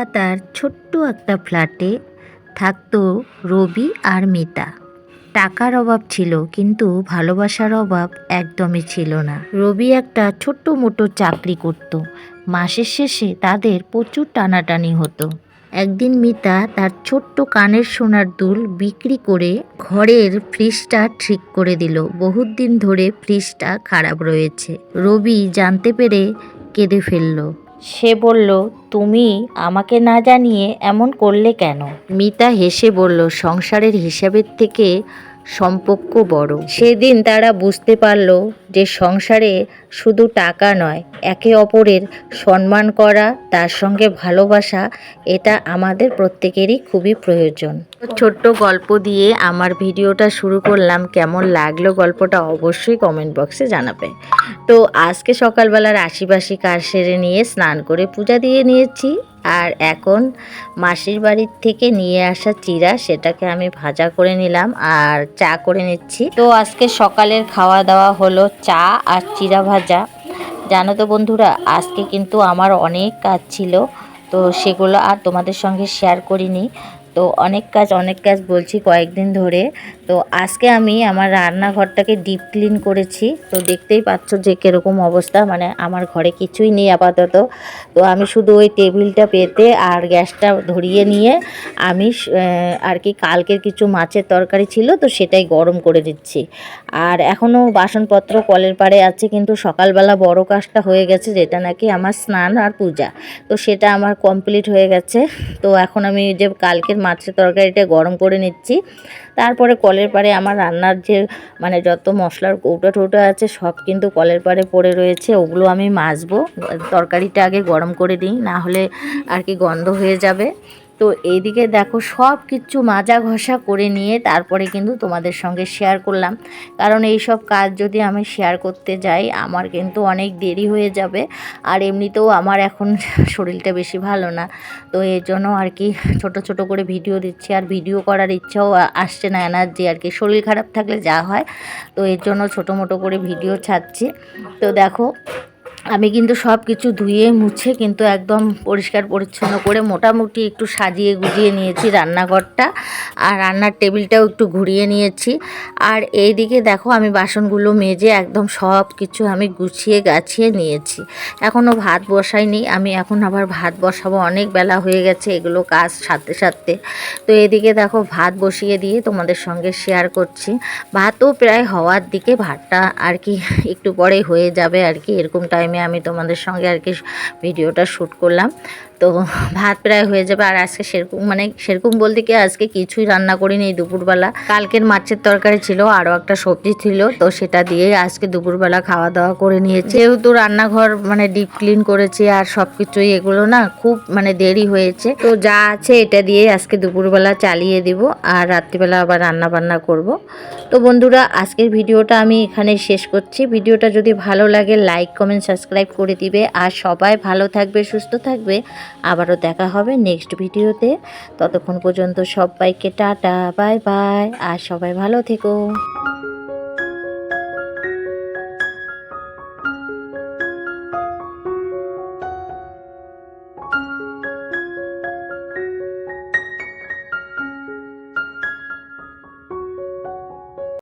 কলকাতার ছোট্ট একটা ফ্ল্যাটে থাকতো রবি আর মিতা। টাকার অভাব ছিল, কিন্তু ভালোবাসার অভাব একদমই ছিল না। রবি একটা ছোট্ট মোটো চাকরি করত। মাসের শেষে তাদের প্রচুর টানাটানি হতো। একদিন মিতা তার ছোট্ট কানের সোনার দুল বিক্রি করে ঘরের ফ্রিজটা ঠিক করে দিল। বহুত দিন ধরে ফ্রিজটা খারাপ রয়েছে। রবি জানতে পেরে কেঁদে ফেলল। সে বলল, তুমি আমাকে না জানিয়ে এমন করলে কেন? মিতা হেসে বলল, সংসারের হিসাবের থেকে সম্পর্ক বড়। সেদিন তারা বুঝতে পারল যে সংসারে শুধু টাকা নয়, একে অপরের সম্মান করা, তার সঙ্গে ভালোবাসা, এটা আমাদের প্রত্যেকেরই খুবই প্রয়োজন। ছোট্ট গল্প দিয়ে আমার ভিডিওটা শুরু করলাম। কেমন লাগলো গল্পটা অবশ্যই কমেন্ট বক্সে জানাবে। তো আজকে সকালবেলার আশিবাসি কাজ সেরে নিয়ে স্নান করে পূজা দিয়ে নিয়েছি। আর এখন মাসির বাড়ির থেকে নিয়ে আসা চিড়া, সেটাকে আমি ভাজা করে নিলাম আর চা করে নিচ্ছি। তো আজকে সকালের খাওয়া দাওয়া হলো চা আর চিড়া ভাজা। জানো তো বন্ধুরা, আজকে কিন্তু আমার অনেক কাজ ছিল, তো সেগুলো আর তোমাদের সঙ্গে শেয়ার করিনি। তো অনেক কাজ বলছি কয়েকদিন ধরে। তো আজকে আমি আমার রান্নাঘরটাকে ডিপ ক্লিন করেছি। তো দেখতেই পাচ্ছ যে কীরকম অবস্থা, মানে আমার ঘরে কিছুই নেই আপাতত। তো আমি শুধু ওই টেবিলটা পেতে আর গ্যাসটা ধরিয়ে নিয়ে আমি আর কি কালকের কিছু মাছের তরকারি ছিল, তো সেটাই গরম করে দিচ্ছি। আর এখনও বাসনপত্র কলের পাড়ে আছে, কিন্তু সকালবেলা বড় কাজটা হয়ে গেছে, যেটা নাকি আমার স্নান আর পূজা। তো সেটা আমার কমপ্লিট হয়ে গেছে। তো এখন আমি যে কালকের মাছের তরকারিটা গরম করে নিচ্ছি। তারপরে কলের পাড়ে আমার রান্নার যে মানে যত মশলার কৌটা টৌটা আছে সব কিন্তু কলের পাড়ে পড়ে রয়েছে, ওগুলো আমি মাজবো। তরকারিটা আগে গরম করে দিই, না হলে আর কি গন্ধ হয়ে যাবে। তো এইদিকে দেখো সব কিছু মাজা ঘষা করে নিয়ে তারপরে কিন্তু তোমাদের সঙ্গে শেয়ার করলাম। কারণ এই সব কাজ যদি আমি শেয়ার করতে যাই আমার কিন্তু অনেক দেরি হয়ে যাবে। আর এমনিতেও আমার এখন শরীরটা বেশি ভালো না, তো এর জন্য আর কি ছোট ছোট করে ভিডিও দিচ্ছি। আর ভিডিও করার ইচ্ছাও আসছে না, এনার্জি আর কি, শরীর খারাপ থাকলে যা হয়। তো এর জন্য ছোটো মোটো করে ভিডিও ছাড়ছি। তো দেখো আমি কিন্তু সব কিছু ধুয়ে মুছে কিন্তু একদম পরিষ্কার পরিচ্ছন্ন করে মোটামুটি একটু সাজিয়ে গুজিয়ে নিয়েছি রান্নাঘরটা। আর রান্নার টেবিলটাও একটু ঘুরিয়ে নিয়েছি। আর এইদিকে দেখো আমি বাসনগুলো মেজে একদম সব কিছু আমি গুছিয়ে গাছিয়ে নিয়েছি। এখনও ভাত বসাইনি, আমি এখন আবার ভাত বসাবো, অনেক বেলা হয়ে গেছে এগুলো কাজ সারতে সারতে। তো এদিকে দেখো ভাত বসিয়ে দিয়ে তোমাদের সঙ্গে শেয়ার করছি। ভাতও প্রায় হওয়ার দিকে, ভাতটা আর কি একটু পরে হয়ে যাবে আর কি, এরকম টাইমে আমি তোমাদের সঙ্গে আর কি ভিডিওটা শ্যুট করলাম। তো ভাত প্রায় হয়ে যাবে। আর আজকে সেরকম বলতে কি আজকে কিছুই রান্না করিনি এই দুপুরবেলা। কালকের মাছের তরকারি ছিল, আরও একটা সবজি ছিল, তো সেটা দিয়ে আজকে দুপুরবেলা খাওয়া দাওয়া করে নিয়েছি। যেহেতু রান্নাঘর মানে ডিপ ক্লিন করেছি আর সব কিছুই, এগুলো না খুব মানে দেরি হয়েছে। তো যা আছে এটা দিয়ে আজকে দুপুরবেলা চালিয়ে দিব, আর রাত্রিবেলা আবার রান্না বান্না করব। তো বন্ধুরা আজকের ভিডিওটা আমি এখানে শেষ করছি। ভিডিওটা যদি ভালো লাগে লাইক কমেন্ট সাবস্ক্রাইব করে দিবে। আর সবাই ভালো থাকবে, সুস্থ থাকবে। আবারও দেখা হবে নেক্সট ভিডিওতে। ততক্ষণ পর্যন্ত সবাইকে টাটা, বাই বাই, আর সবাই ভালো থেকো।